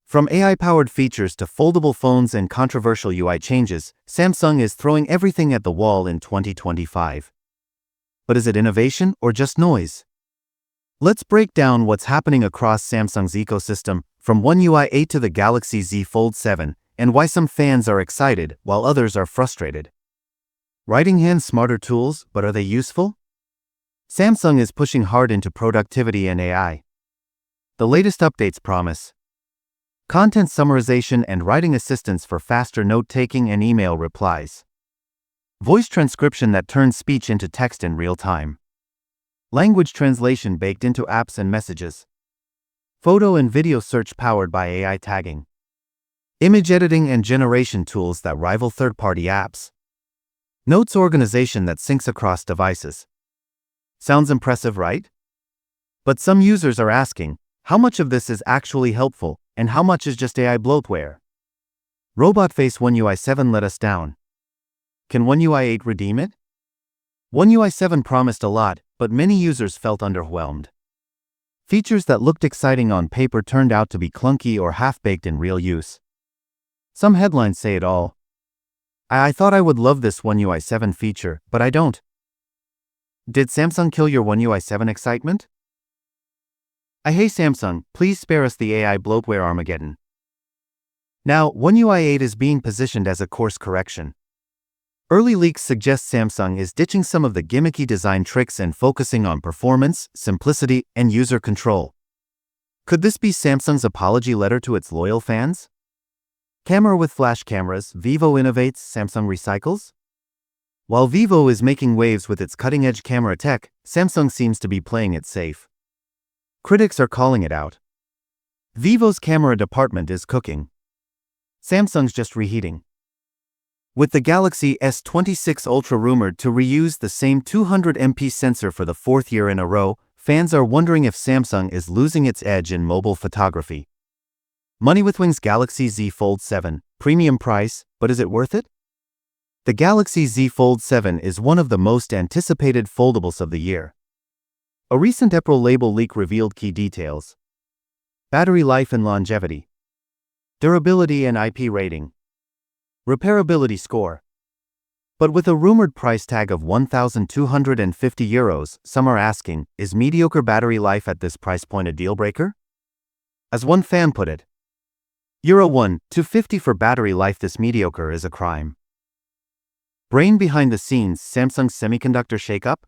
From AI-powered features to foldable phones and controversial UI changes, Samsung is throwing everything at the wall in 2025. But is it innovation or just noise? Let's break down what's happening across Samsung's ecosystem, from One UI 8 to the Galaxy Z Fold 7, and why some fans are excited while others are frustrated. Writing hand smarter tools, but are they useful? Samsung is pushing hard into productivity and AI. The latest updates promise content summarization and writing assistance for faster note-taking and email replies. Voice transcription that turns speech into text in real time. Language translation baked into apps and messages. Photo and video search powered by AI tagging. Image editing and generation tools that rival third-party apps. Notes organization that syncs across devices. Sounds impressive, right? But some users are asking, how much of this is actually helpful, and how much is just AI bloatware? Robot face One UI 7 let us down. Can One UI 8 redeem it? One UI 7 promised a lot, but many users felt underwhelmed. Features that looked exciting on paper turned out to be clunky or half-baked in real use. Some headlines say it all. I thought I would love this One UI 7 feature, but I don't. Did Samsung kill your One UI 7 excitement? Hey Samsung, please spare us the AI bloatware Armageddon. Now, One UI 8 is being positioned as a course correction. Early leaks suggest Samsung is ditching some of the gimmicky design tricks and focusing on performance, simplicity, and user control. Could this be Samsung's apology letter to its loyal fans? Camera with flash cameras, Vivo innovates, Samsung recycles? While Vivo is making waves with its cutting-edge camera tech, Samsung seems to be playing it safe. Critics are calling it out. Vivo's camera department is cooking. Samsung's just reheating. With the Galaxy S26 Ultra rumored to reuse the same 200MP sensor for the fourth year in a row, fans are wondering if Samsung is losing its edge in mobile photography. Money with Wings Galaxy Z Fold 7, premium price, but is it worth it? The Galaxy Z Fold 7 is one of the most anticipated foldables of the year. A recent April label leak revealed key details: battery life and longevity, durability and IP rating, repairability score. But with a rumored price tag of €1,250, some are asking, is mediocre battery life at this price point a deal breaker? As one fan put it, €1,250 for battery life, this mediocre is a crime. Brain behind the scenes, Samsung's semiconductor shakeup?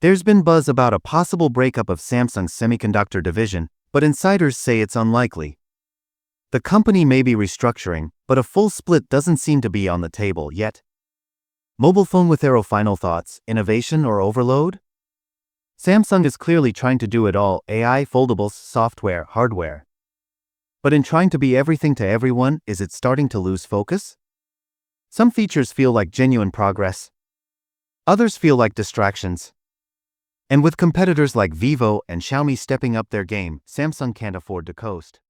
There's been buzz about a possible breakup of Samsung's semiconductor division, but insiders say it's unlikely. The company may be restructuring, but a full split doesn't seem to be on the table yet. Mobile phone with Aero, final thoughts, innovation or overload? Samsung is clearly trying to do it all: AI, foldables, software, hardware. But in trying to be everything to everyone, is it starting to lose focus? Some features feel like genuine progress. Others feel like distractions. And with competitors like Vivo and Xiaomi stepping up their game, Samsung can't afford to coast.